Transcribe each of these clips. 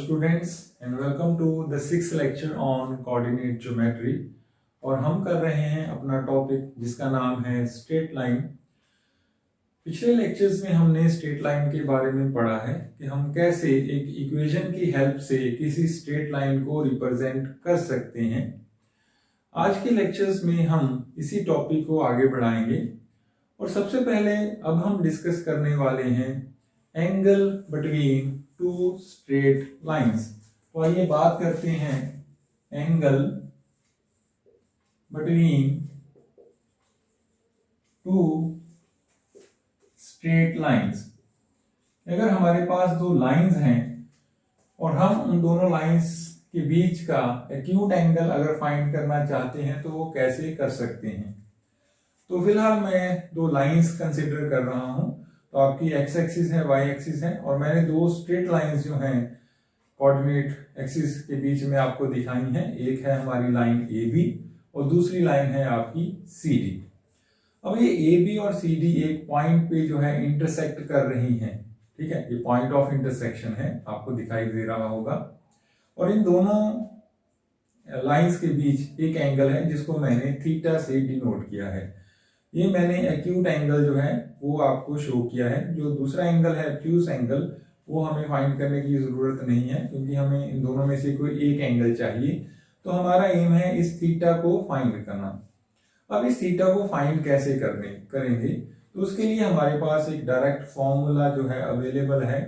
students and welcome to the sixth lecture on coordinate geometry। और हम कर रहे हैं अपना टॉपिक जिसका नाम है स्ट्रेट लाइन। पिछले लेक्चर्स में हमने स्ट्रेट लाइन के बारे में पढ़ा है कि हम कैसे एक इक्वेशन की हेल्प से किसी स्ट्रेट लाइन को रिप्रेजेंट कर सकते हैं। आज के लेक्चर्स में हम इसी टॉपिक को आगे बढ़ाएंगे और सबसे पहले अब हम डिस्कस करने वाले हैं angle between two straight lines. तो आइए बात करते हैं angle between two straight lines. अगर हमारे पास दो लाइंस हैं और हम उन दोनों लाइंस के बीच का एक्यूट एंगल अगर फाइंड करना चाहते हैं तो वो कैसे कर सकते हैं। तो फिलहाल मैं दो लाइंस कंसिडर कर रहा हूं। तो आपकी एक्स एक्सिस है, वाई एक्सिस है और मैंने दो स्ट्रेट लाइंस जो हैं कोऑर्डिनेट एक्सिस के बीच में आपको दिखाई हैं। एक है हमारी लाइन ए बी और दूसरी लाइन है आपकी सी डी। अब ये ए बी और सी डी एक पॉइंट पे जो है इंटरसेक्ट कर रही हैं, ठीक है। ये पॉइंट ऑफ इंटरसेक्शन है, आपको दिखाई दे रहा होगा। और इन दोनों लाइंस के बीच एक एंगल है जिसको मैंने थीटा से डिनोट किया है। ये मैंने एक्यूट एंगल जो है वो आपको शो किया है। जो दूसरा एंगल है ऑब्ट्यूज एंगल, वो हमें फाइंड करने की जरूरत नहीं है क्योंकि हमें इन दोनों में से कोई एक एंगल चाहिए। तो हमारा एम है इस थीटा को फाइंड करना। अब इस थीटा को फाइंड कैसे करेंगे तो उसके लिए हमारे पास एक डायरेक्ट फॉर्मूला जो है अवेलेबल है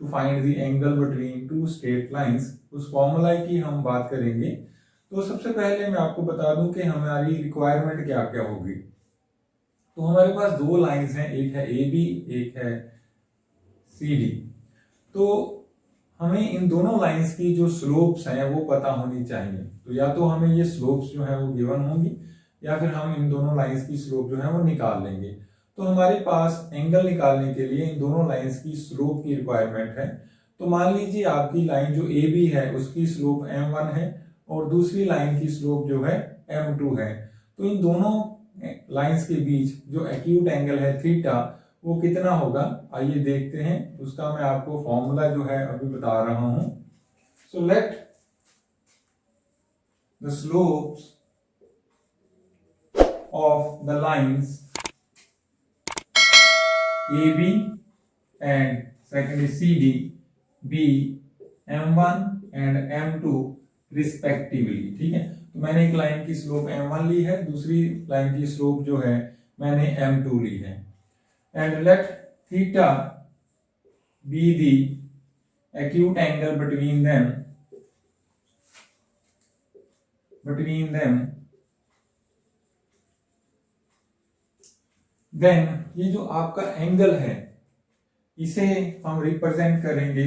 to find the angle between two straight lines. उस फॉर्मूला की हम बात करेंगे। तो सबसे पहले मैं आपको बता दूं कि हमारी रिक्वायरमेंट क्या क्या होगी। तो हमारे पास दो लाइंस हैं, एक है ए बी, एक है सी डी। तो हमें इन दोनों लाइंस की जो स्लोप्स हैं वो पता होनी चाहिए। तो या तो हमें ये स्लोप्स जो है वो गिवन होंगी या फिर हम इन दोनों लाइंस की स्लोप जो है वो निकाल लेंगे। तो हमारे पास एंगल निकालने के लिए इन दोनों लाइंस की स्लोप की रिक्वायरमेंट है। तो मान लीजिए आपकी लाइन जो ए बी है उसकी स्लोप m1 है और दूसरी लाइन की स्लोप जो है m2 है। तो इन दोनों लाइंस के बीच जो एक्यूट एंगल है थीटा वो कितना होगा आइए देखते हैं। उसका मैं आपको फॉर्मूला जो है अभी बता रहा हूं। So let the slopes of the lines A B and secondly C D be m1 and m2 respectively, ठीक है। तो मैंने एक लाइन की स्लोप m1 ली है, दूसरी लाइन की स्लोप जो है मैंने m2 ली है। And let theta be the acute angle between them then ये जो आपका एंगल है इसे हम रिप्रेजेंट करेंगे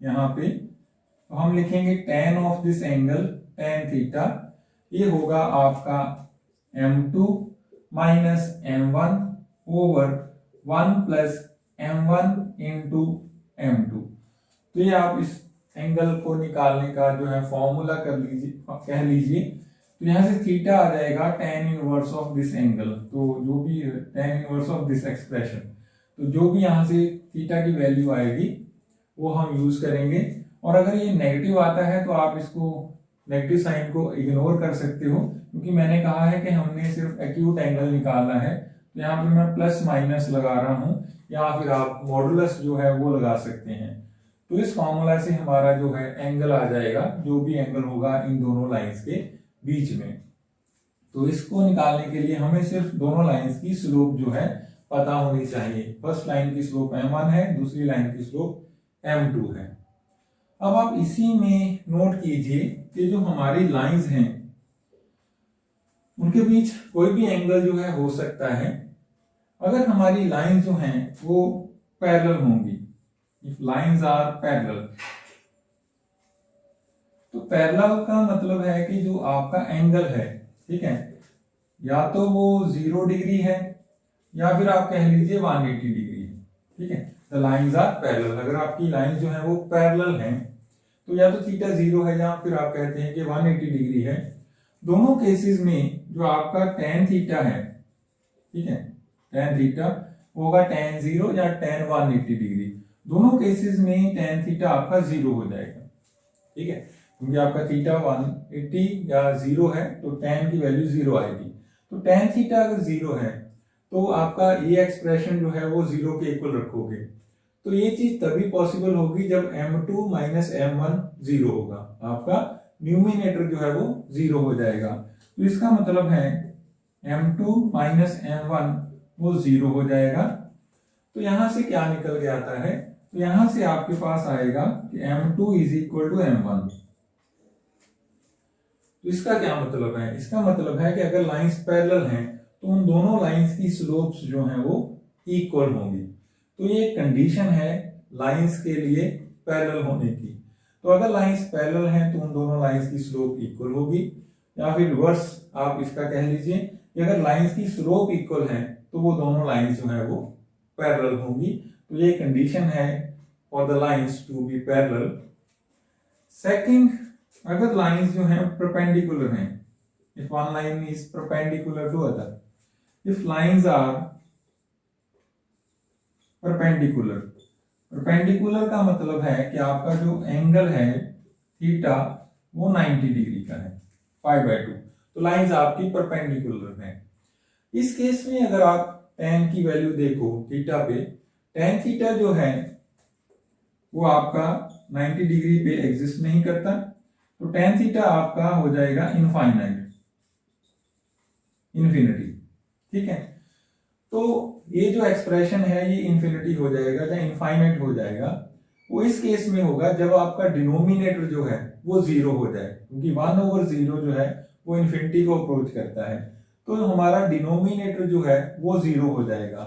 यहाँ पे। तो हम लिखेंगे tan of this angle tan theta, ये होगा आपका m2 minus m1 over 1 plus m1 into m2। तो ये आप इस एंगल को निकालने का जो है फॉर्मूला कह लीजिए। तो यहाँ से थीटा आ जाएगा tan inverse of this angle. तो जो भी tan inverse of this expression, तो जो भी यहाँ से थीटा की वैल्यू आएगी वो हम यूज करेंगे। और अगर ये नेगेटिव आता है तो आप इसको नेगेटिव साइन को इग्नोर कर सकते हो क्योंकि मैंने कहा है कि हमने सिर्फ एक्यूट एंगल निकालना है। तो यहाँ पे मैं प्लस माइनस लगा रहा हूं या फिर आप मॉडुलस जो है वो लगा सकते हैं। तो इस फॉर्मूला से हमारा जो है एंगल आ जाएगा, जो भी एंगल होगा इन दोनों लाइंस के बीच में। तो इसको निकालने के लिए हमें सिर्फ दोनों लाइंस की स्लोप जो है पता होनी चाहिए। फर्स्ट लाइन की स्लोप m1 है, दूसरी लाइन की स्लोप m2 है। अब आप इसी में नोट कीजिए कि जो हमारी लाइंस हैं उनके बीच कोई भी एंगल जो है हो सकता है अगर हमारी लाइंस जो हैं वो पैरेलल होंगी। इफ लाइंस आर पैरेलल, तो पैरेलल का मतलब है कि जो आपका एंगल है, ठीक है, या तो वो 0 डिग्री है या फिर आप कह लीजिए 180 डिग्री है, ठीक है। The lines are parallel. अगर आपकी लाइन जो है वो पैरेलल हैं तो या तो थीटा 0 है या फिर आप कहते हैं कि 180 डिग्री है। दोनों केसेस में जो आपका tan थीटा है, ठीक है, tan थीटा होगा tan 0 या tan 180 डिग्री। दोनों केसेस में tan थीटा आपका 0 हो जाएगा। ठीक है, क्योंकि आपका थीटा 180 या 0 है तो tan की वैल्यू 0 आएगी। तो tan थीटा अगर 0 है तो आपका ये एक्सप्रेशन जो है वो 0 के इक्वल रखोगे। तो ये चीज तभी पॉसिबल होगी जब m2 माइनस m1 0 होगा, आपका न्यूमिनेटर जो है वो 0 हो जाएगा। तो इसका मतलब है m2 माइनस m1 वो 0 हो जाएगा। तो यहां से क्या निकल के आता है, तो यहां से आपके पास आएगा कि m2 is equal to m1। तो इसका क्या मतलब है, इसका मतलब है कि अगर लाइंस पैरेलल हैं तो उन दोनों लाइंस की स्लोप्स जो हैं वो इक्वल होंगी। तो ये कंडीशन है लाइंस के लिए पैरेलल होने की। तो अगर लाइंस पैरेलल हैं तो उन दोनों लाइंस की स्लोप इक्वल होगी, या फिर रिवर्स आप इसका कह लीजिए कि अगर लाइंस की स्लोप इक्वल है तो वो दोनों लाइंस जो है वो पैरेलल होंगी। तो ये कंडीशन है for the lines to be parallel. Second, अगर लाइंस जो हैं परपेंडिकुलर हैं, if one line is perpendicular to other, if lines are perpendicular, perpendicular का मतलब है कि आपका जो एंगल है थीटा वो 90 डिग्री का है, π/2। तो लाइंस आपकी परपेंडिकुलर है। इस केस में अगर आप tan की वैल्यू देखो थीटा पे, tan थीटा जो है वो आपका 90 डिग्री पे एग्जिस्ट नहीं करता, तो tan थीटा आपका हो जाएगा इन्फिनिटी। ठीक है, तो ये जो एक्सप्रेशन है ये इन्फिनिटी हो जाएगा या इनफाइनाइट हो जाएगा। वो इस केस में होगा जब आपका डिनोमिनेटर जो है वो 0 हो जाए, क्योंकि 1/0 जो है वो इन्फिनिटी को अप्रोच करता है। तो हमारा डिनोमिनेटर जो है वो 0 हो जाएगा।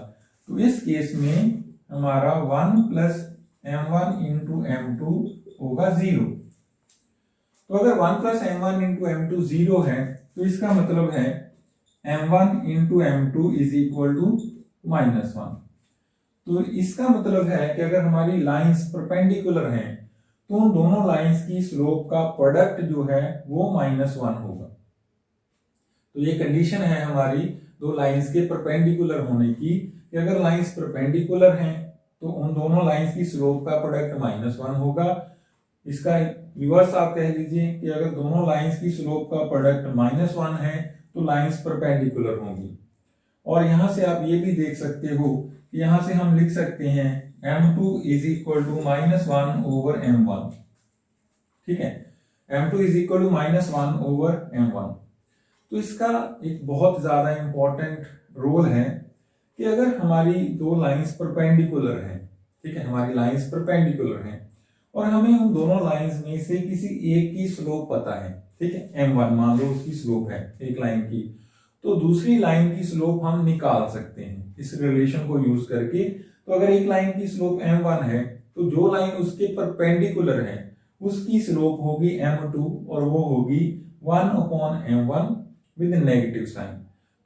तो इस केस में हमारा 1 प्लस m1 इंटू m2 होगा 0। तो अगर 1 प्लस m1 इंटू m2 0 है तो इसका मतलब है m1 into m2 is equal to -1। तो इसका मतलब है कि अगर हमारी लाइंस परपेंडिकुलर हैं तो उन दोनों लाइंस की स्लोप का प्रोडक्ट जो है वो -1 होगा। तो ये कंडीशन है हमारी दो लाइंस के परपेंडिकुलर होने की, कि अगर लाइंस परपेंडिकुलर हैं तो उन दोनों लाइंस की स्लोप का प्रोडक्ट -1 होगा। इसका रिवर्स आप कह लीजिए कि अगर दोनों लाइंस की स्लोप का प्रोडक्ट -1 है तो लाइंस परपेंडिकुलर होंगी। और यहां से आप ये भी देख सकते हो कि यहां से हम लिख सकते हैं m2 is equal to -1/m1। ठीक है, m2 is equal to -1/m1। तो इसका एक बहुत ज्यादा इंपॉर्टेंट रोल है कि अगर हमारी दो लाइंस परपेंडिकुलर हैं, ठीक है, हमारी लाइंस परपेंडिकुलर हैं और हमें उन दोनों लाइंस में से किसी एक की स्लोप पता है, ठीक है, m1 मान लो उसकी स्लोप है एक लाइन की, तो दूसरी लाइन की स्लोप हम निकाल सकते हैं इस रिलेशन को यूज करके। तो अगर एक लाइन की स्लोप m1 है तो जो लाइन उसके परपेंडिकुलर है उसकी स्लोप होगी m2 और वो होगी 1/m1 विद नेगेटिव साइन।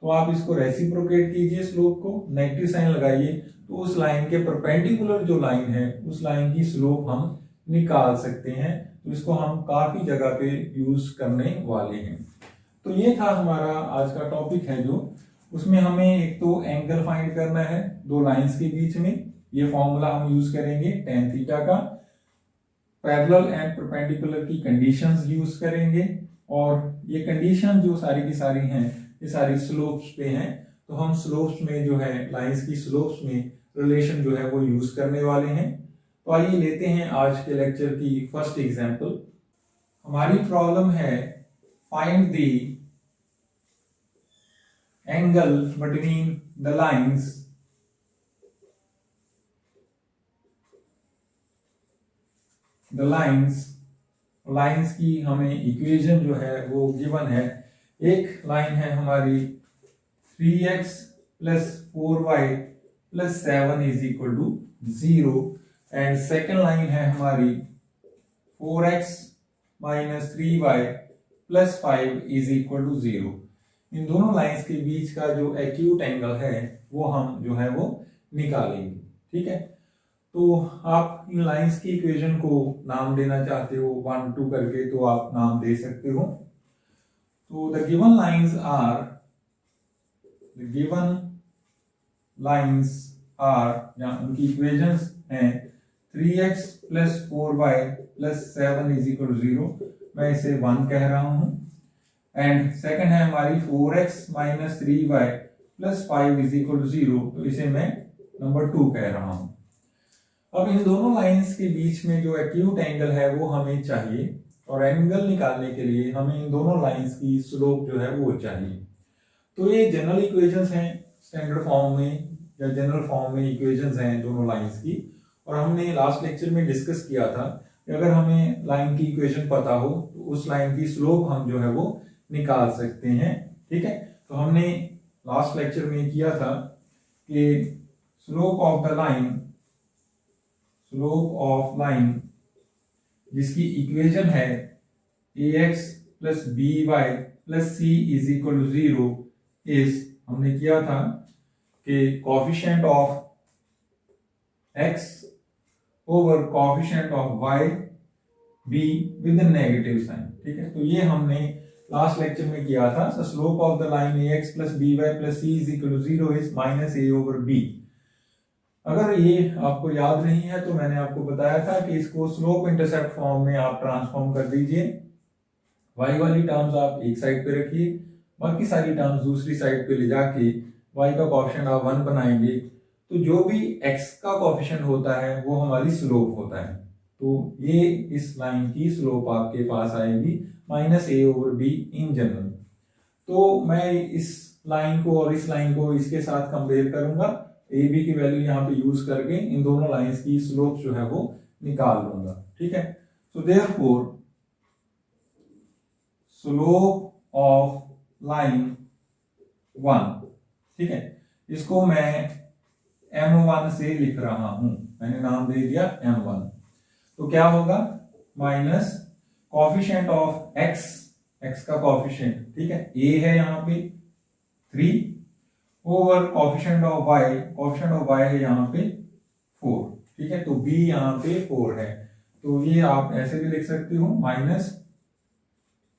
तो आप इसको रेसिप्रोकेट कीजिए, स्लोप को नेगेटिव साइन लगाइए, तो उस लाइन के परपेंडिकुलर जो लाइन है उस लाइन की स्लोप हम निकाल सकते हैं। तो इसको हम काफी जगह पे यूज करने वाले हैं। तो ये था हमारा आज का टॉपिक है जो उसमें हमें एक तो एंगल फाइंड करना है दो लाइंस के बीच में, ये फॉर्मूला हम यूज करेंगे tan थीटा का, पैरेलल एंड परपेंडिकुलर की कंडीशंस यूज करेंगे, और ये कंडीशन जो सारी की सारी हैं ये सारी स्लोप्स पे हैं। तो हम स्लोप्स में जो है लाइंस की स्लोप्स में रिलेशन जो है वो यूज करने वाले हैं। तो आइए लेते हैं आज के लेक्चर की फर्स्ट एग्जांपल। हमारी प्रॉब्लम है find the angle between the lines की हमें इक्वेशन जो है वो गिवन है। एक लाइन है हमारी 3x plus 4y plus 7 is equal to 0 and second line है हमारी 4x minus 3y plus 5 is equal to 0। इन दोनों लाइंस के बीच का जो एक्यूट एंगल है वो हम जो है वो निकालेंगे। ठीक है, तो आप इन लाइंस की इक्वेशन को नाम देना चाहते हो 1 2 करके तो आप नाम दे सकते हो। तो द गिवन लाइंस आर या उनकी इक्वेशंस हैं 3x plus 4y plus 7 is equal 0, मैं इसे 1 कह रहा हूं। एंड सेकंड है हमारी 4x minus 3y plus 5 is equal 0, तो इसे मैं नंबर 2 कह रहा हूं। अब इन दोनों लाइंस के बीच में जो एक्यूट एंगल है वो हमें चाहिए, और एंगल निकालने के लिए हमें इन दोनों लाइंस की स्लोप जो है वो चाहिए। तो ये जनरल इक्वेशंस हैं, स्टैंडर्ड फॉर्म में या जनरल फॉर्म में इक्वेशंस हैं दोनों लाइंस की। और हमने लास्ट लेक्चर में डिस्कस किया था कि अगर हमें लाइन की इक्वेशन पता हो तो उस लाइन की स्लोप हम जो है वो निकाल सकते हैं। ठीक है, तो हमने लास्ट लेक्चर में किया था कि स्लोप ऑफ लाइन जिसकी इक्वेशन है ax plus by plus c is equal to 0 is, हमने किया था कि coefficient of x over coefficient of y b with negative sign. ठीक है, तो ये हमने लास्ट लेक्चर में किया था। So slope of the line ax plus by plus c is equal to 0 is minus a over b। अगर ये आपको याद नहीं है तो मैंने आपको बताया था कि इसको स्लोप इंटरसेप्ट फॉर्म में आप ट्रांसफॉर्म कर दीजिए। y वाली टर्म्स आप एक साइड पे रखिए, बाकी सारी टर्म्स दूसरी साइड पे ले जाके y का कोएफिशिएंट आप 1 बनाएंगे, तो जो भी x का कोएफिशिएंट होता है वो हमारी स्लोप होता है। तो ये इस लाइन की स्लोप आपके पास आएगी minus a over b in general. तो मैं इस लाइन को और इस लाइन को इसके साथ कंपेयर करूंगा, ए बी की वैल्यू यहाँ पे यूज करके इन दोनों लाइंस की स्लोप जो है वो निकाल लूंगा। ठीक है, so therefore slope of line 1, ठीक है, इसको मैं m1 से लिख रहा हूं, मैंने नाम दे दिया m1। तो क्या होगा, माइनस कोफिशिएंट ऑफ x का कोफिशिएंट, ठीक है, a है यहाँ पे 3 ओवर कोफिशिएंट ऑफ y है यहाँ पे 4। ठीक है, तो b यहाँ पे 4 है, तो ये आप ऐसे भी लिख सकते हो, minus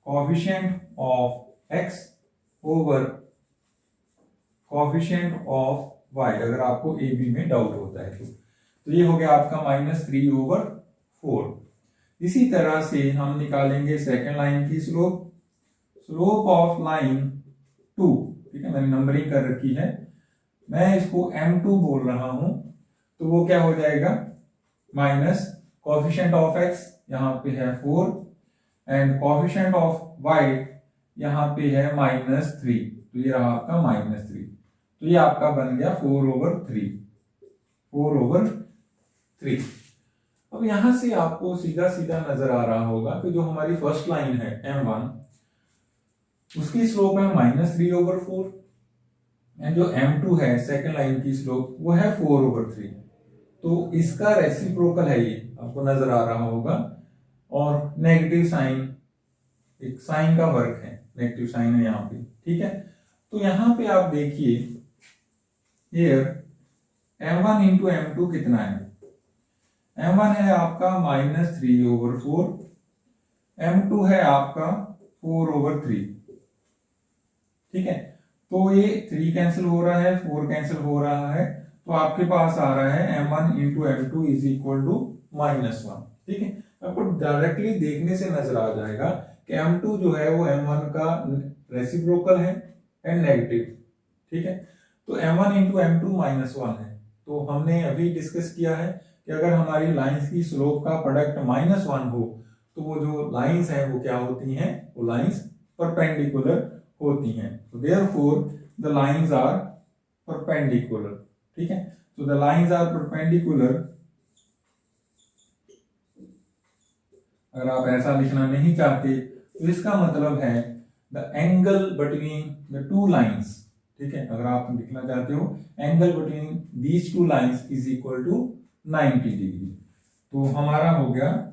coefficient of x over coefficient of y, अगर आपको a b में डाउट होता है तो ये हो गया आपका माइनस 3 ओवर 4। इसी तरह से हम निकालेंगे सेकेंड लाइन की स्लोप ऑफ लाइन 2। ठीक है, मैंने नंबरिंग कर रखी है, मैं इसको m2 बोल रहा हूं, तो वो क्या हो जाएगा, माइनस कोफिशिएंट ऑफ x यहाँ पे है 4 एंड कोफिशिएंट ऑफ y यहाँ पे है माइनस 3, तो ये रहा आपका माइनस 3। तो ये आपका बन गया 4 ओवर 3। अब यहां से आपको सीधा सीधा नजर आ रहा होगा कि जो हमारी फर्स्ट लाइन है m1, उसकी स्लोप है माइनस 3 ओवर 4 एंड जो m2 है सेकेंड लाइन की स्लोप वो है 4 ओवर 3। तो इसका रेसिप्रोकल है, ये आपको नजर आ रहा होगा, और नेगेटिव साइन, एक साइन का वर्क है, नेगेटिव साइन है यहाँ पे। ठीक है, तो यहाँ पे आप देखिए हियर m1 इंटू m2 कितना है, m1 है आपका माइनस 3 ओवर 4, m2 है आपका 4 ओवर 3। ठीक है, तो ये 3 कैंसिल हो रहा है, 4 कैंसिल हो रहा है, तो आपके पास आ रहा है m1 into m2 is equal to minus 1। ठीक है, आपको डायरेक्टली देखने से नजर आ जाएगा कि m2 जो है वो m1 का रेसिप्रोकल है एंड नेगेटिव। ठीक है, तो m1 इंटू m2 माइनस 1 है। तो हमने अभी डिस्कस किया है कि अगर हमारी लाइंस की स्लोप का प्रोडक्ट माइनस 1 हो तो वो जो लाइंस हैं वो क्या होती हैं, वो लाइंस परपेंडिकुलर होती हैं। तो therefore the lines are perpendicular. ठीक है, तो द लाइंस आर परपेंडिकुलर, अगर आप ऐसा लिखना नहीं चाहते तो इसका मतलब है the angle between the two lines. ठीक है, अगर आप लिखना चाहते हो angle between these two lines is equal to 90 degree, तो हमारा हो गया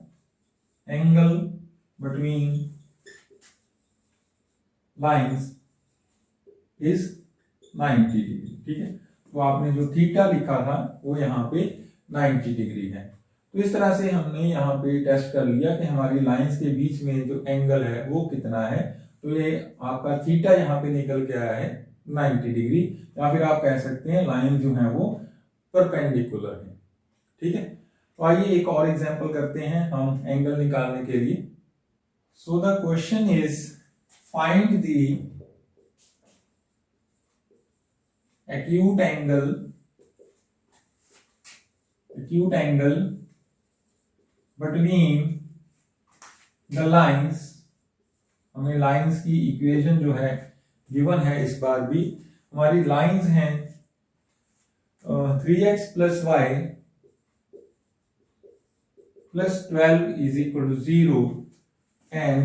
angle between lines is 90 degree. ठीक है, तो आपने जो थीटा लिखा था वो यहाँ पे 90 डिग्री है। तो इस तरह से हमने यहाँ पे टेस्ट कर लिया कि हमारी लाइंस के बीच में जो एंगल है वो कितना है। तो ये आपका थीटा यहाँ पे निकल के आया है 90 डिग्री, या फिर आप कह सकते हैं लाइन जो है वो परपेंडिकुलर है। ठीक है, तो आइए एक और एग्जांपल करते हैं हम एंगल निकालने के लिए। So the question is find the acute angle between the lines। हमें लाइंस की इक्वेशन जो है गिवन है, इस बार भी हमारी लाइंस हैं 3x + y + 12 = 0 and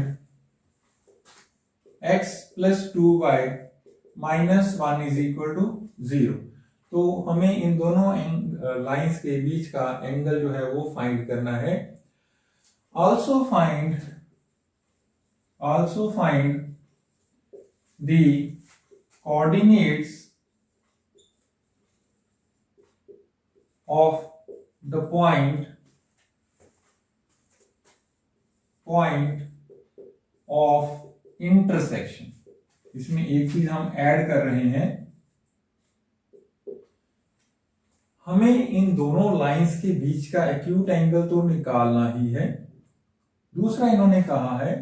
x + 2y - 1 = 0। तो हमें इन दोनों लाइंस के बीच का एंगल जो है वो फाइंड करना है। Also find the coordinates of the point of intersection. इसमें एक चीज हम ऐड कर रहे हैं, हमें इन दोनों लाइंस के बीच का एक्यूट एंगल तो निकालना ही है। दूसरा इन्होंने कहा है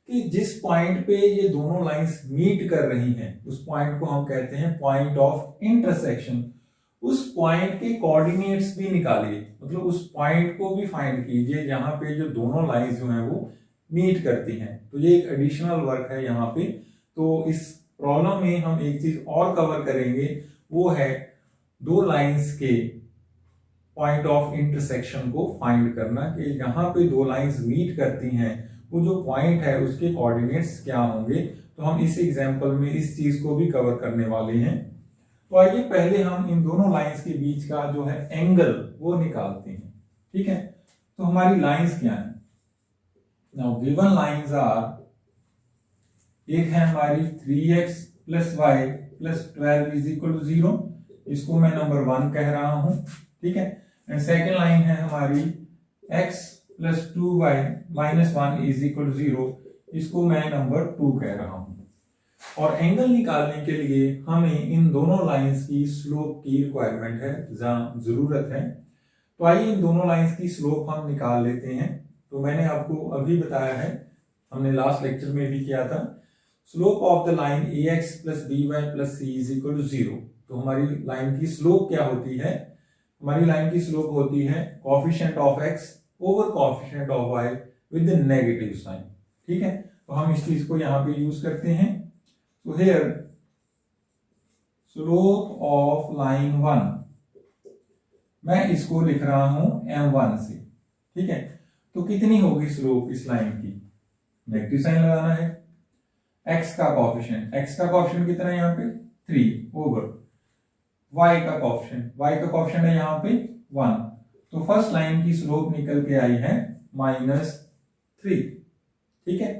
कि जिस पॉइंट पे ये दोनों लाइंस मीट कर रही हैं उस पॉइंट को हम कहते हैं पॉइंट ऑफ इंटरसेक्शन। उस पॉइंट के कोऑर्डिनेट्स भी निकालिए, मतलब उस पॉइंट को भी फाइंड कीजिए जहां पे जो दोनों लाइंस जो हैं वो मीट करती हैं। तो ये एक एडिशनल वर्क है यहाँ पे। तो इस प्रॉब्लम में हम एक चीज और कवर करेंगे, वो है दो लाइंस के पॉइंट ऑफ इंटरसेक्शन को फाइंड करना, कि जहां पे दो लाइंस मीट करती हैं वो जो पॉइंट है उसके कोऑर्डिनेट्स क्या होंगे। तो हम इस एग्जांपल में इस चीज को भी कवर करने वाले हैं। तो आइए पहले हम इन दोनों लाइंस के बीच का जो है एंगल वो निकालते हैं। ठीक है, तो हमारी लाइंस क्या है? नाउ गिवन लाइंस आर, एक है हमारी 3x + y + 12 = 0, इसको मैं नंबर 1 कह रहा हूं। ठीक है, एंड सेकेंड लाइन है हमारी x + 2y - 1 = 0, इसको मैं नंबर 2 कह रहा हूं। और एंगल निकालने के लिए हमें इन दोनों लाइंस की स्लोप की रिक्वायरमेंट है, जरूरत है। तो आइए इन दोनों लाइंस की स्लोप हम निकाल लेते हैं। तो मैंने आपको अभी बताया है, हमने लास्ट लेक्चर में भी किया था, slope of the line ax + by + c = 0। तो हमारी लाइन की स्लोप क्या होती है? हमारी लाइन की स्लोप होती है coefficient of x over coefficient of y with the negative sign. ठीक है, तो हम इस चीज को यहां पे यूज करते हैं। तो हियर स्लोप ऑफ लाइन 1, मैं इसको लिख रहा हूं m1 से। ठीक है, तो कितनी होगी स्लोप इस लाइन की? नेगेटिव साइन लगाना है। x का कोएफिशिएंट कितना है यहाँ पे? 3 ओवर y का कोएफिशिएंट है यहाँ पे 1। तो फर्स्ट लाइन की स्लोप निकल के आई है -3। ठीक है,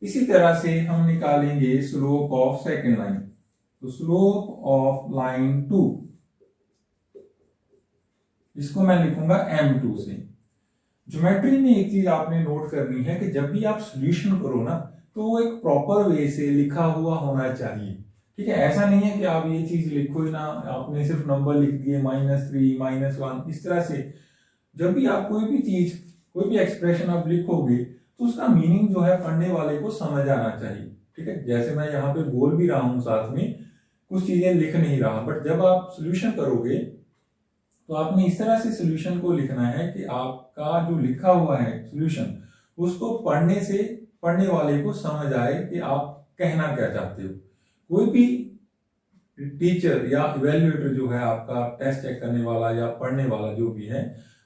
इसी तरह से हम निकालेंगे स्लोप ऑफ सेकेंड लाइन। तो स्लोप ऑफ लाइन 2, इसको मैं लिखूंगा m2 से। ज्योमेट्री में एक चीज आपने नोट करनी है कि जब भी आप सॉल्यूशन करो ना, तो वो एक प्रॉपर वे से लिखा हुआ होना चाहिए। ठीक है, ऐसा नहीं है कि आप ये चीज लिखो ही ना, आपने सिर्फ नंबर लिख दिए -3 -1 इस तरह से। जब भी आप कोई भी चीज, कोई भी एक्सप्रेशन आप लिखोगे तो उसका मीनिंग जो है पढ़ने वाले को समझ आना चाहिए। ठीक है, जैसे मैं यहाँ पे बोल भी रहा हूँ, साथ में कुछ चीजें लिख नहीं रहा, बट जब आप सोल्यूशन करोगे तो आपने इस तरह से सोल्यूशन को लिखना है कि आपका जो लिखा हुआ है सोल्यूशन, उसको पढ़ने वाले को समझ आए कि आप कहना क्या चाहते हो। कोई भी टीचर या इवेल्युएटर जो है, आपका टेस्ट चेक करने वाला या पढ़ने वाला जो भी है,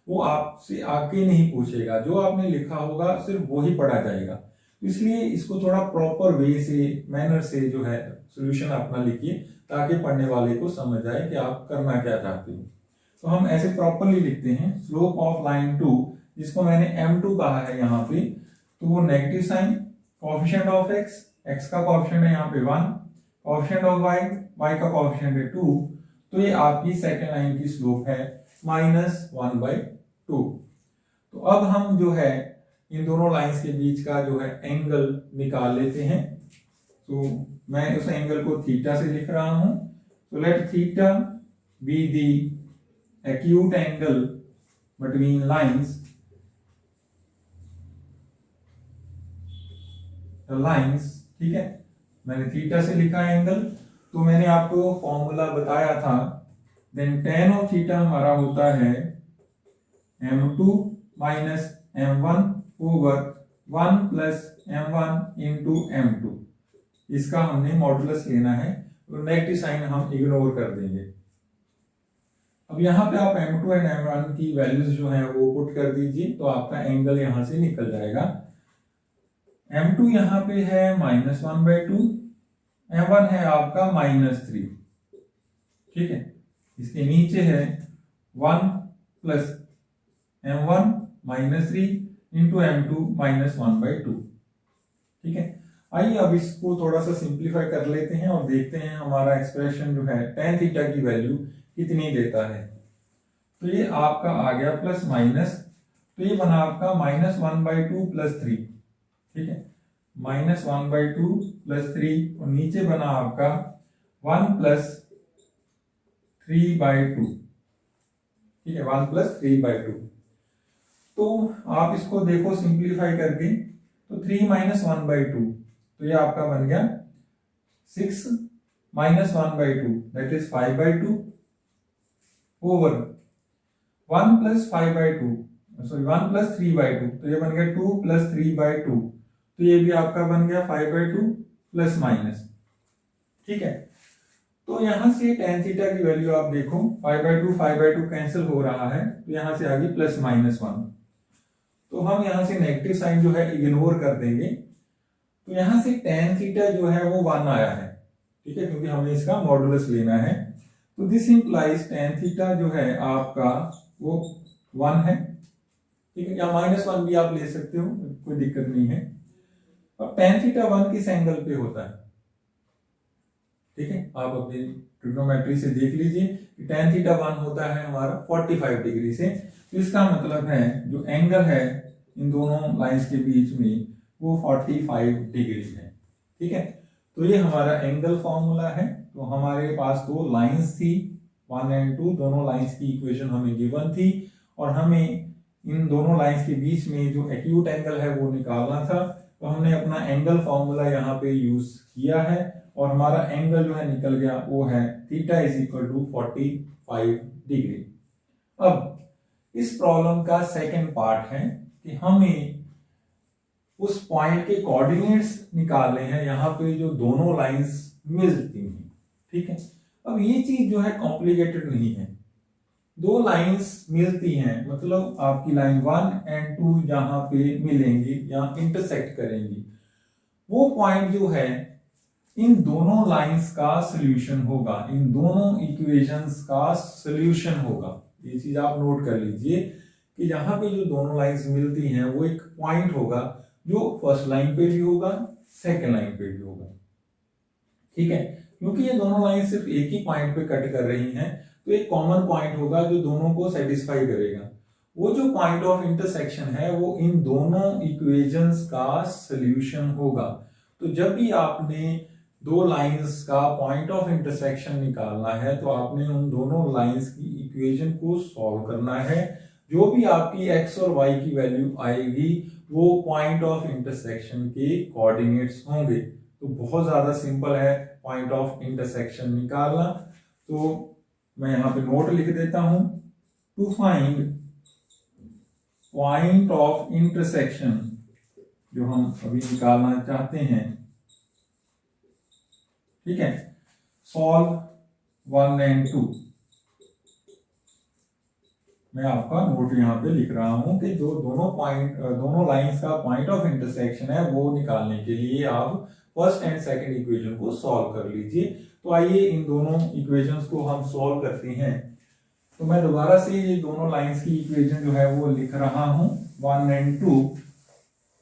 वो आपसे आके नहीं पूछेगा, जो आपने लिखा होगा सिर्फ वो ही पढ़ा जाएगा। इसलिए इसको थोड़ा प्रॉपर वे से, मैनर से जो है सॉल्यूशन अपना लिखिए, ताकि पढ़ने वाले को समझ आए कि आप करना क्या चाहते हो। तो हम ऐसे प्रॉपरली लिखते हैं स्लोप ऑफ लाइन 2, जिसको मैंने m2 कहा है यहाँ पे। तो वो negative sign, coefficient of x का कोएफिशिएंट है यहाँ पे 1, कोएफिशिएंट ऑफ y का कोएफिशिएंट है 2। तो ये आपकी सेकेंड लाइन की स्लोप है -1/2। तो अब हम जो है इन दोनों लाइंस के बीच का जो है एंगल निकाल लेते हैं। तो मैं उस एंगल को थीटा से लिख रहा हूं। तो late theta be the acute angle between lines, the lines, ठीक है, मैंने थीटा से लिखा है एंगल, तो मैंने आपको फॉर्मूला बताया था, देन tan ऑफ थीटा हमारा होता है m2 minus m1 over 1 plus m1 into m2। इसका हमने मॉडुलस लेना है, तो नेगेटिव साइन हम इग्नोर कर देंगे। अब यहाँ पे आप m2 एंड m1 की वैल्यूज जो है वो पुट कर दीजिए, तो आपका एंगल यहां से निकल जाएगा। m2 यहाँ पे है -1/2, m1 है आपका -3, ठीक है। इसके नीचे है 1 प्लस m1 -3 इंटू m2 -1/2, ठीक है। आइए अब इसको थोड़ा सा सिंप्लीफाई कर लेते हैं और देखते हैं हमारा एक्सप्रेशन जो है tan थीटा की वैल्यू कितनी देता है। तो ये आपका आ गया प्लस माइनस, तो ये बना आपका -1/2 प्लस 3, ठीक है, -1/2 प्लस 3, और नीचे बना आपका 1 प्लस 3/2, ठीक है, 1 प्लस 3/2। तो आप इसको देखो सिंप्लीफाई करके, तो 3 माइनस 1/2, तो ये आपका बन गया 6 minus 1/2 that is 5/2 over 1 plus 5/2, sorry 1 plus 3/2, तो ये बन गया 2 प्लस 3/2, तो ये भी आपका बन गया 5/2 प्लस माइनस, ठीक है। तो यहां से tan थीटा की वैल्यू आप देखो 5/2 कैंसिल हो रहा है, तो यहां से आ गई प्लस -1, तो हम यहां से नेगेटिव साइन जो है इग्नोर कर देंगे, तो यहां से tan थीटा जो है वो 1 आया है, ठीक है, क्योंकि हमें इसका मॉडुलस लेना है। तो दिस इंप्लाइज tan थीटा जो है आपका वो 1 है, ठीक है, या -1 भी आप ले सकते हो, कोई दिक्कत नहीं है। और tan थीटा 1 किस एंगल पे होता है, ठीक है, आप अपनी ट्रिग्नोमेट्री से देख लीजिए कि tan थीटा 1 होता है हमारा 45 डिग्री से, तो इसका मतलब है जो एंगल है इन दोनों लाइंस के बीच में वो 45 डिग्री है, ठीक है। तो ये हमारा एंगल फॉर्मूला है। तो हमारे पास दो लाइंस थी 1 एंड 2, दोनों लाइंस की इक्वेशन हमें गिवन थी, और हमें इन दोनों लाइंस के बीच में जो एक्यूट एंगल है वो निकालना था। तो हमने अपना एंगल फॉर्मूला यहाँ पे यूज किया है, और हमारा एंगल जो है निकल गया, वो है theta is equal to 45 degree. अब इस प्रॉब्लम का सेकंड पार्ट है कि हमें उस पॉइंट के कोऑर्डिनेट्स निकालने हैं यहाँ पे जो दोनों लाइंस मिलती हैं, ठीक है। अब ये चीज जो है कॉम्प्लिकेटेड नहीं है, दो लाइंस मिलती हैं, मतलब आपकी लाइन 1 एंड 2 जहां पे मिलेंगी या इंटरसेक्ट करेंगी, वो पॉइंट जो है इन दोनों लाइंस का सॉल्यूशन होगा, इन दोनों इक्वेशंस का सॉल्यूशन होगा। ये चीज आप नोट कर लीजिए कि यहाँ पे जो दोनों लाइंस मिलती हैं वो एक पॉइंट होगा जो फर्स्ट लाइन पे भी होगा, सेकंड लाइन पे भी होगा, ठीक है। क्योंकि ये दोनों लाइन सिर्फ एक ही पॉइंट पे कट कर रही हैं, तो एक कॉमन पॉइंट होगा जो दोनों को सेटिस्फाई करेगा। वो जो पॉइंट ऑफ इंटरसेक्शन है वो इन दोनों इक्वेशंस का सॉल्यूशन होगा। तो जब भी आपने दो लाइंस का पॉइंट ऑफ इंटरसेक्शन निकालना है, तो आपने उन दोनों लाइंस की इक्वेशन को सॉल्व करना है। जो भी आपकी x और y की वैल्यू आएगी वो पॉइंट ऑफ इंटरसेक्शन के कोऑर्डिनेट्स होंगे। तो बहुत ज्यादा सिंपल है पॉइंट ऑफ इंटरसेक्शन निकालना। तो मैं यहाँ पे नोट लिख देता हूं, to find point of intersection जो हम अभी निकालना चाहते हैं, ठीक है, सॉल्व 1 एंड 2। मैं आपका नोट यहाँ पे लिख रहा हूं कि जो दोनों लाइंस का पॉइंट ऑफ इंटरसेक्शन है वो निकालने के लिए आप फर्स्ट एंड सेकंड इक्वेशन को सॉल्व कर लीजिए। तो आइए इन दोनों इक्वेशंस को हम सॉल्व करते हैं। तो मैं दोबारा से ये दोनों लाइंस की इक्वेशन जो है वो लिख रहा हूं 1 एंड 2।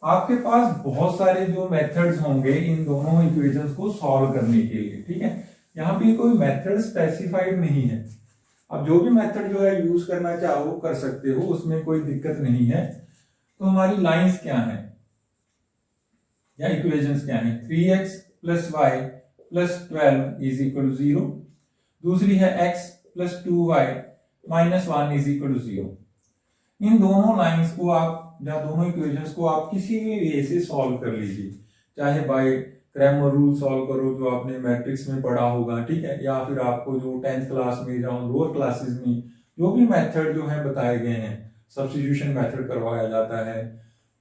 आपके पास बहुत सारे जो मेथड्स होंगे इन दोनों इक्वेशंस को सॉल्व करने के लिए, ठीक है। यहाँ पे कोई मेथड स्पेसिफाइड नहीं है, अब जो भी मेथड जो है यूज करना चाहो कर सकते हो, उसमें कोई दिक्कत नहीं है। तो हमारी लाइंस क्या है या इक्वेशंस क्या है, 3x plus Y plus 12 is equal to 0। दूसरी है x plus 2y minus 1 is equal to 0। इन दोनों लाइंस को आप या दोनों इक्वेशंस को आप किसी भी वे से सॉल्व कर लीजिए, चाहे बाय क्रैमर रूल सॉल्व करो जो आपने मैट्रिक्स में पढ़ा होगा, ठीक है, या फिर आपको जो 10th क्लास में या लोअर क्लासेस में जो भी मेथड जो है बताए गए हैं, सब्स्टिट्यूशन मेथड करवाया जाता है,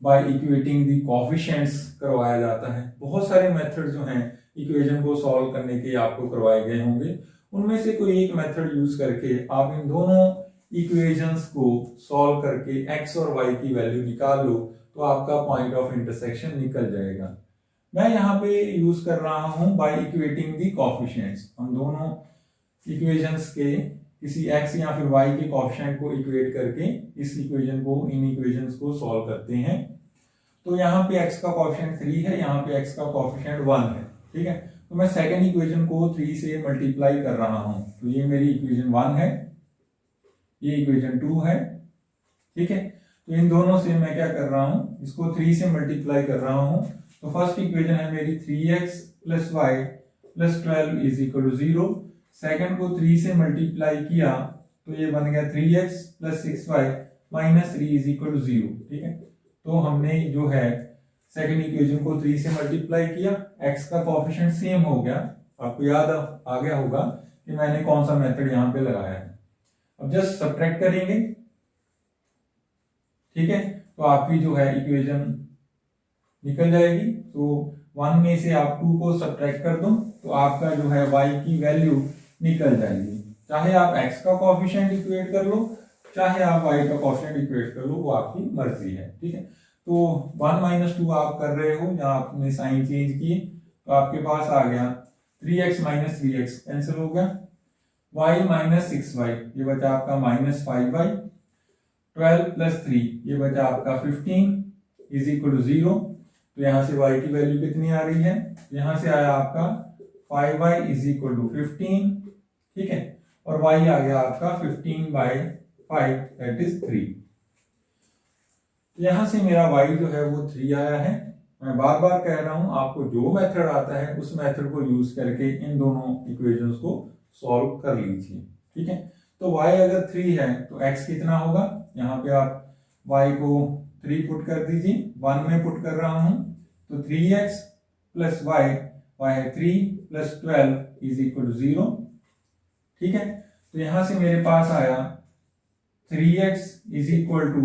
बाय इक्वेटिंग द कोएफिशिएंट्स करवाया जाता है, बहुत सारे मेथड जो हैं इक्वेशन को सॉल्व करने के आपको करवाए गए होंगे। उनमें से कोई एक मेथड यूज करके आप इन दोनों इक्वेशंस को सॉल्व करके x और y की वैल्यू निकाल लो तो आपका पॉइंट ऑफ इंटरसेक्शन निकल जाएगा। मैं यहाँ पे यूज कर रहा हूं बाय इक्वेटिंग दी कोएफिशिएंट्स। हम दोनों इक्वेशंस के किसी x या फिर y के कोएफिशिएंट को इक्वेट करके इस इक्वेशन को इन इक्वेशंस को सॉल्व करते हैं। तो यहाँ पे x का कोएफिशिएंट 3 है, यहाँ पे x का कोएफिशिएंट 1 है, ठीक है। तो मैं सेकंड इक्वेशन को 3 से मल्टीप्लाई कर रहा हूं, तो ये मेरी इक्वेशन 1 है, ये इक्वेशन 2 है, ठीक है। तो इन दोनों से मैं क्या कर रहा हूं, इसको 3 से मल्टीप्लाई कर रहा हूं। तो फर्स्ट इक्वेशन है मेरी 3x plus Y plus 12 is equal to 0। Second को 3 से मल्टीप्लाई किया तो ये बन गया 3x plus 6y minus 3 is equal to 0, ठीक है। तो हमने जो है सेकेंड इक्वेशन को 3 से मल्टीप्लाई किया, x का कोएफिशिएंट सेम हो गया, आपको याद आ गया होगा कि मैंने कौन सा मेथड यहाँ पे लगाया है। अब जस्ट सब्ट्रैक्ट करेंगे, ठीक है, तो आपकी जो है इक्वेशन निकल जाएगी। तो 1 में से आप 2 को सब्ट्रैक्ट कर दो तो आपका जो है y की वैल्यू निकल जाएगी। चाहे आप x का कोएफिशिएंट इक्वेट कर लो, चाहे आप y का कोएफिशिएंट इक्वेट कर लो, वो आपकी मर्जी है, ठीक है। तो 1 माइनस 2 आप कर रहे हो, जहां आपने साइन चेंज किए तो आपके पास आ गया 3x माइनस 3x कैंसिल हो गया, y माइनस 6y ये बचा आपका माइनस 5y, 12 प्लस 3 ये बचा आपका 15 इज इक्वल टू 0। तो यहां से y की वैल्यू कितनी आ रही है, यहां से आया आपका 5y इज इक्वल टू 15, ठीक है, और y आ गया आपका 15/5 दैट इज 3। यहां से मेरा y जो है वो 3 आया है। मैं बार बार कह रहा हूं, आपको जो मेथड आता है उस मेथड को यूज करके इन दोनों इक्वेशंस को सॉल्व कर लीजिए, ठीक है। तो y अगर 3 है तो x कितना होगा, यहाँ पे आप y को 3 पुट कर दीजिए, 1 में पुट कर रहा हूं तो 3x प्लस y है 3 प्लस 12 इज इक्वल टू 0, ठीक है। तो यहां से मेरे पास आया 3x is equal to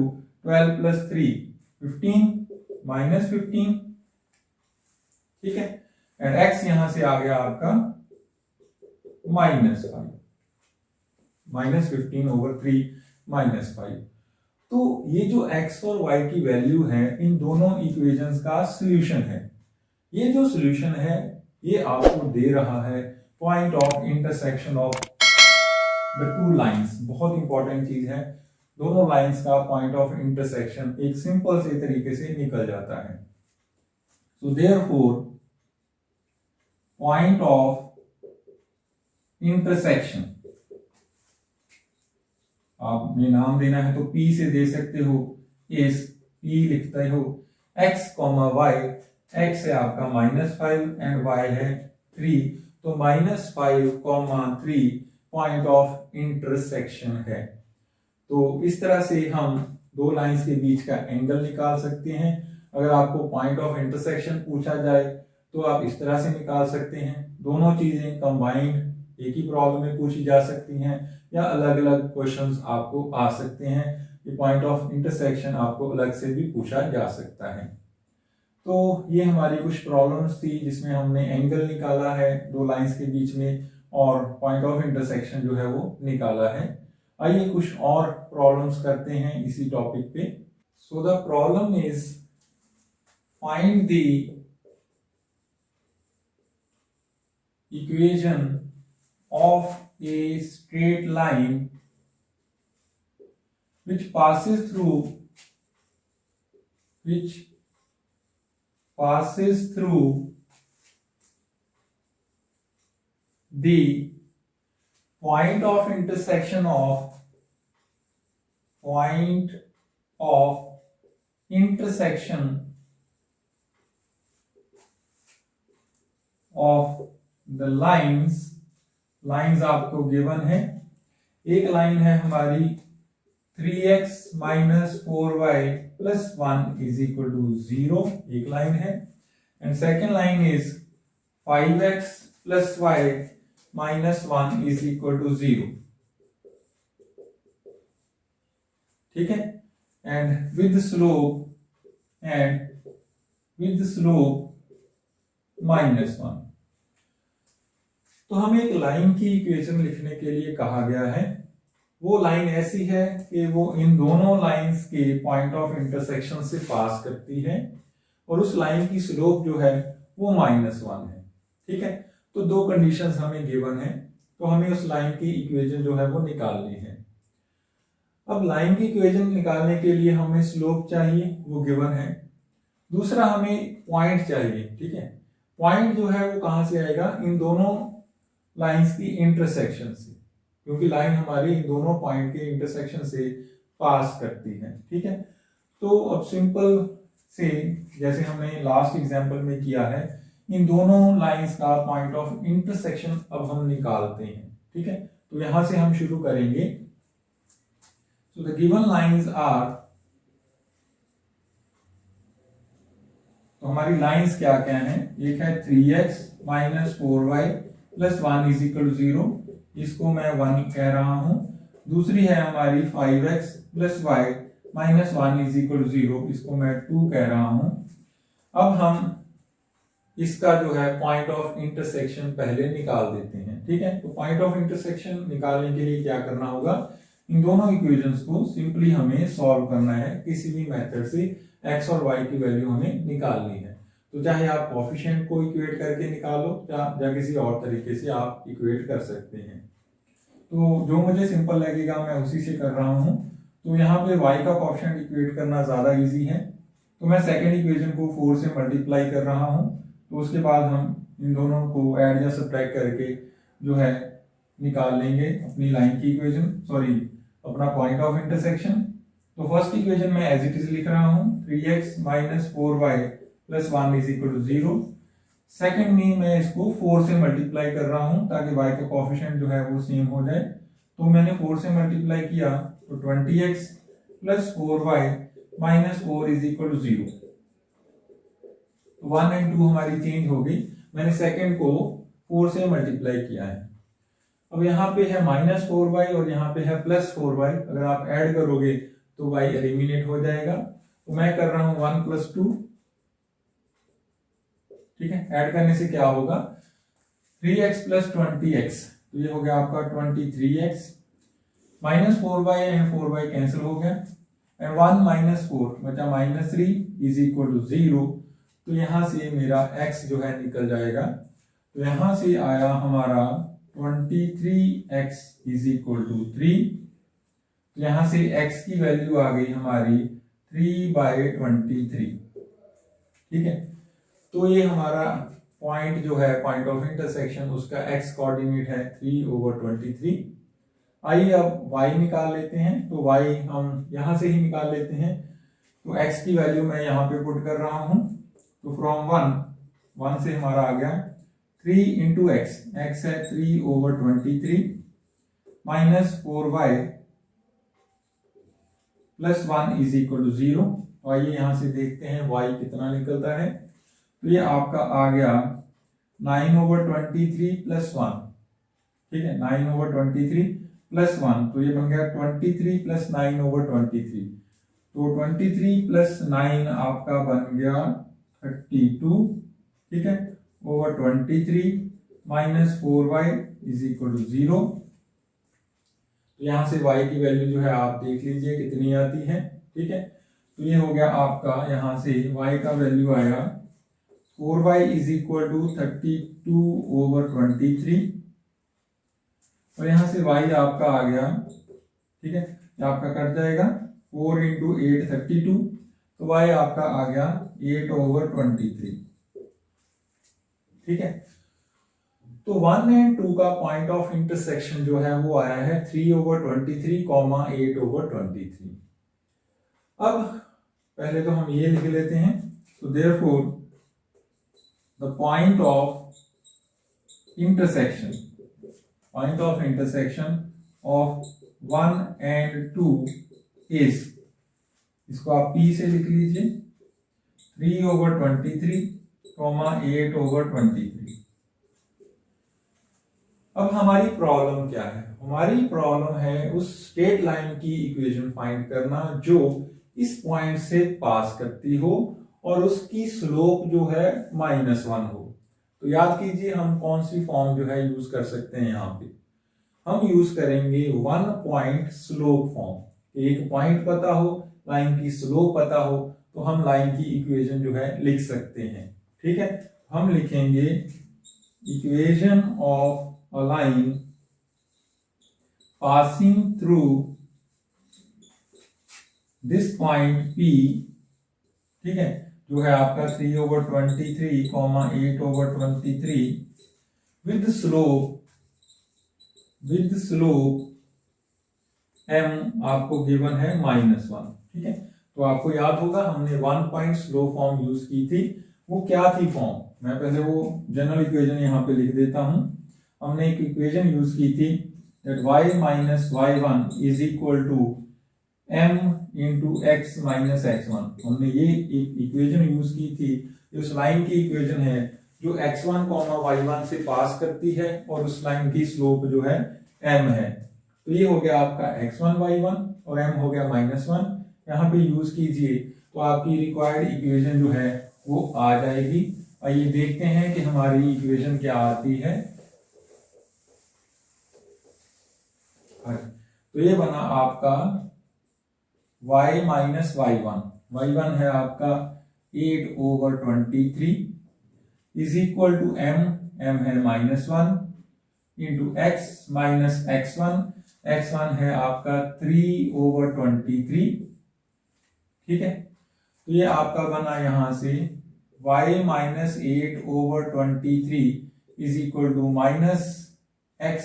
12 plus 3 15 minus 15, ठीक है, एंड x यहां से आ गया आपका माइनस 5, माइनस 15 ओवर 3 माइनस 5। तो ये जो x और y की वैल्यू है इन दोनों इक्वेशंस का सॉल्यूशन है। ये जो सॉल्यूशन है ये आपको दे रहा है point of intersection of the two lines. बहुत इंपॉर्टेंट चीज है, दोनों लाइंस का पॉइंट ऑफ इंटरसेक्शन एक सिंपल से तरीके से निकल जाता है। So therefore point of intersection, आपने नाम देना है तो P से दे सकते हो, इस P लिखते हो x, y, x है आपका -5 एंड y है 3, तो -5, 3 पॉइंट ऑफ इंटरसेक्शन है। तो इस तरह से हम दो लाइंस के बीच का एंगल निकाल सकते हैं। अगर आपको पॉइंट ऑफ इंटरसेक्शन पूछा जाए तो आप इस तरह से निकाल सकते हैं। दोनों चीजें कंबाइंड एक ही प्रॉब्लम में पूछी जा सकती हैं या अलग अलग क्वेश्चंस आपको आ सकते हैं। ये पॉइंट ऑफ इंटरसेक्शन आपको अलग से भी पूछा जा सकता है। तो ये हमारी कुछ प्रॉब्लम्स थी जिसमें हमने एंगल निकाला है दो लाइंस के बीच में और पॉइंट ऑफ इंटरसेक्शन जो है वो निकाला है। आइए कुछ और प्रॉब्लम्स करते हैं इसी टॉपिक पे। So the problem is find the equation of a straight line which passes through the point of intersection of the lines आपको गिवन है। एक लाइन है हमारी 3x minus 4y plus 1 is equal to 0, एक line है। And second line is 5x plus y minus 1 is equal to 0, ठीक है। And with slope -1। तो हमें एक लाइन की इक्वेशन लिखने के लिए कहा गया है। वो लाइन ऐसी है कि वो इन दोनों लाइंस के पॉइंट ऑफ इंटरसेक्शन से पास करती है और उस लाइन की स्लोप जो है वो -1 है, ठीक है। तो दो कंडीशंस हमें गिवन है, तो हमें उस लाइन की इक्वेशन जो है वो निकालनी है। अब लाइन की इक्वेशन निकालने के लिए हमें स्लोप चाहिए, वो गिवन है। दूसरा हमें पॉइंट चाहिए, ठीक है। पॉइंट जो है वो कहां से आएगा, इन दोनों लाइंस की इंटरसेक्शन से, क्योंकि लाइन हमारी इन दोनों पॉइंट के इंटरसेक्शन से पास करती है, ठीक है। तो अब सिंपल से जैसे हमने लास्ट एग्जांपल में किया है, इन दोनों लाइंस का पॉइंट ऑफ इंटरसेक्शन अब हम निकालते हैं, ठीक है। तो यहां से हम शुरू करेंगे। So the given lines are, तो हमारी लाइंस क्या क्या हैं, एक है 3x minus 4y plus 1 is equal to 0, इसको मैं 1 कह रहा हूं। दूसरी है हमारी 5x plus y minus 1 is equal to 0, इसको मैं 2 कह रहा हूं। अब हम इसका जो है पॉइंट ऑफ इंटरसेक्शन पहले निकाल देते हैं, ठीक है। तो पॉइंट ऑफ इंटरसेक्शन निकालने के लिए क्या करना होगा, इन दोनों इक्वेशंस को सिंपली हमें सॉल्व करना है। किसी भी मेथड से x और y की वैल्यू हमें निकालनी है। तो चाहे आप कोएफिशिएंट को इक्वेट करके निकालो या किसी और तरीके से आप इक्वेट कर सकते हैं। तो जो मुझे सिंपल लगेगा मैं उसी से कर रहा हूं। तो यहाँ पे y का कोएफिशिएंट इक्वेट करना ज्यादा इजी है, तो मैं सेकेंड इक्वेशन को 4 से मल्टीप्लाई कर रहा हूँ। तो उसके बाद हम इन दोनों को ऐड या सब्ट्रैक्ट करके जो है निकाल लेंगे अपनी लाइन की इक्वेशन, सॉरी अपना पॉइंट ऑफ इंटरसेक्शन। तो फर्स्ट इक्वेशन में एज इट इज लिख रहा हूँ 3x minus 4y plus 1 is equal to 0। Second में मैं इसको 4 से मल्टीप्लाई कर रहा हूँ ताकि y का कोएफिशिएंट जो है वो सेम हो जाए। तो मैंने 4 से मल्टीप्लाई किया तो 20x plus 4y minus 4 is equal to 0। 1 and 2 हमारी चेंज हो गई, मैंने सेकेंड को 4 से मल्टीप्लाई किया है। अब यहाँ पे है -4y और यहाँ पे है +4y, अगर आप ऐड करोगे तो y एलिमिनेट हो जाएगा। तो मैं कर रहा हूं 1 + 2, ठीक है। ऐड करने से क्या होगा, 3x + 20x, तो ये हो गया आपका 23x, -4y and 4y cancel हो गया, एंड 1 - 4 बचा -3 इज इक्वल टू 0। तो यहां से मेरा x जो है निकल जाएगा। तो यहां से आया हमारा 23x इज इक्वल टू 3। तो यहां से x की वैल्यू आ गई हमारी 3/23, ठीक है। तो ये हमारा पॉइंट जो है पॉइंट ऑफ इंटरसेक्शन, उसका x कोऑर्डिनेट है 3/23। आइए अब y निकाल लेते हैं। तो y हम यहां से ही निकाल लेते हैं। तो x की वैल्यू मैं यहाँ पे पुट कर रहा हूं। तो फ्रॉम 1 से हमारा आ गया 3 इंटू x है 3/23 minus 4y plus 1 is equal to 0। तो आइए यहां से देखते हैं y कितना निकलता है। तो ये आपका आ गया 9/23 प्लस 1, ठीक है। 9/23 प्लस 1, तो ये बन गया 23 प्लस 9/23। तो 23 प्लस 9 आपका बन गया 32, ठीक है, over 23 minus 4y is equal to 0। तो यहां से y की वैल्यू जो है आप देख लीजिए कितनी आती है, ठीक है। तो ये हो गया आपका, यहां से y का वैल्यू आया 4y इज इक्वल टू 32/23, और यहां से y आपका आ गया, ठीक है, आपका कट जाएगा 4 इंटू 8 32, तो y आपका आ गया 8/23, ठीक है। तो 1 एंड 2 का पॉइंट ऑफ इंटरसेक्शन जो है वो आया है 3/23, 8/23। अब पहले तो हम ये लिख लेते हैं। तो therefore the point of intersection of 1 and 2 is, इसको आप P से लिख लीजिए, 3/23, 8/23। अब हमारी प्रॉब्लम क्या है? हमारी प्रॉब्लम है उस स्ट्रेट लाइन की इक्वेशन फाइंड करना जो इस पॉइंट से पास करती हो और उसकी स्लोप जो है -1 हो। तो याद कीजिए हम कौन सी फॉर्म जो है यूज कर सकते हैं। यहाँ पे हम यूज करेंगे 1 पॉइंट स्लोप फॉर्म। एक पॉइंट पता हो, लाइन की स्लोप पता हो, तो हम लाइन की इक्वेशन जो है लिख सकते हैं। ठीक है, हम लिखेंगे equation of a line passing through this point P, ठीक है, जो है आपका 3/23, 8/23 with slope m आपको गिवन है -1। ठीक है, तो आपको याद होगा हमने 1 पॉइंट स्लोप फॉर्म यूज की थी। वो क्या थी फॉर्म? मैं पहले वो जनरल इक्वेशन यहाँ पे लिख देता हूं। हमने एक इक्वेशन यूज की थी that y minus y1 is equal to m into x minus x1। हमने ये एक इक्वेशन यूज की थी, उस लाइन की इक्वेशन है जो x1, y1 से पास करती है और उस लाइन की स्लोप जो है m है। तो ये हो गया आपका x1 y1 और m हो गया -1। यहाँ पे यूज कीजिए तो आपकी रिक्वायर्ड इक्वेशन जो है वो आ जाएगी। आइए देखते हैं कि हमारी इक्वेशन क्या आती है। तो ये बना आपका y माइनस y1, y1 है आपका 8/23 is equal to m, m है -1 into x minus x1, x1 है आपका 3/23। ठीक है, तो ये आपका बना यहां से y minus 8/23 is equal to -x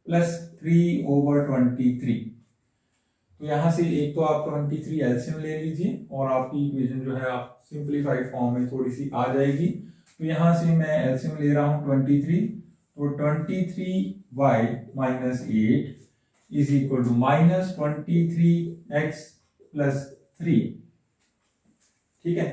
plus 3/23। तो यहां से एक तो आप 23 एलसीएम ले लीजिए और आपकी इक्वेशन जो है आप सिंपलीफाइड फॉर्म में थोड़ी सी आ जाएगी। तो यहां से मैं एलसीएम ले रहा हूं 23, तो 23y minus 8 is equal to -23x plus 3। ठीक है,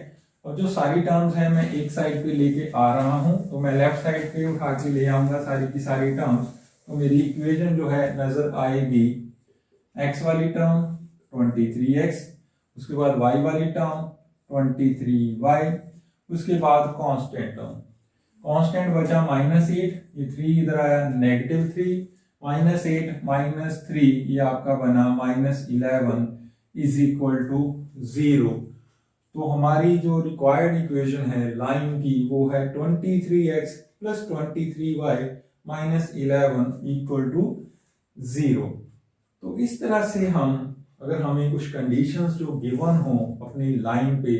और जो सारी टर्म्स है मैं एक साइड पे लेके आ रहा हूं, तो मैं लेफ्ट साइड पे उठा के ले आऊंगा सारी की सारी टर्म्स। तो मेरी इक्वेशन जो है नजर आएगी x वाली टर्म 23x, उसके बाद y वाली टर्म 23y, उसके बाद कांस्टेंट टर्म, कांस्टेंट बचा -8, ये 3 इधर आया -3, -8 -3 ये आपका बना -11 इज इक्वल टू 0। तो हमारी जो रिक्वायर्ड इक्वेशन है लाइन की वो है 23x plus 23y -11 equal to 0। तो इस तरह से हम, अगर हमें कुछ कंडीशंस जो गिवन हो अपनी लाइन पे,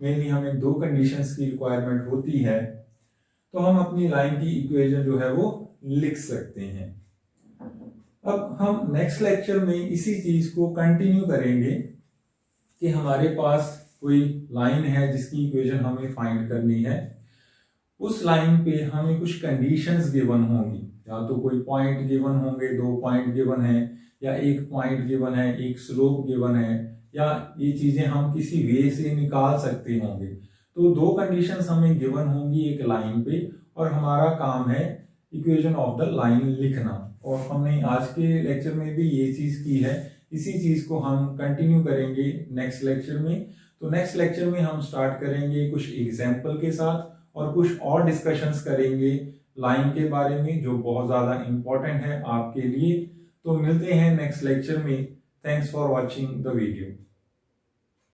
मेनली हमें 2 कंडीशंस की रिक्वायरमेंट होती है, तो हम अपनी लाइन की इक्वेशन जो है वो लिख सकते हैं। अब हम नेक्स्ट लेक्चर में इसी चीज को कंटिन्यू करेंगे कि हमारे पास कोई लाइन है जिसकी इक्वेशन हमें फाइंड करनी है। उस लाइन पे हमें कुछ कंडीशंस गिवन होंगी, या तो कोई पॉइंट गिवन होंगे, 2 पॉइंट गिवन है, या 1 पॉइंट गिवन है, एक स्लोप गिवन है, या ये चीजें हम किसी वे से निकाल सकते होंगे। तो 2 कंडीशंस हमें गिवन होंगी एक लाइन पे, और हमारा काम है इक्वेशन ऑफ द लाइन लिखना। और हमने आज के लेक्चर में भी ये चीज की है, इसी चीज को हम कंटिन्यू करेंगे नेक्स्ट लेक्चर में। तो नेक्स्ट लेक्चर में हम स्टार्ट करेंगे कुछ एग्जाम्पल के साथ और कुछ और डिस्कशंस करेंगे लाइन के बारे में जो बहुत ज्यादा इंपॉर्टेंट है आपके लिए। तो मिलते हैं नेक्स्ट लेक्चर में। Thanks for watching the video.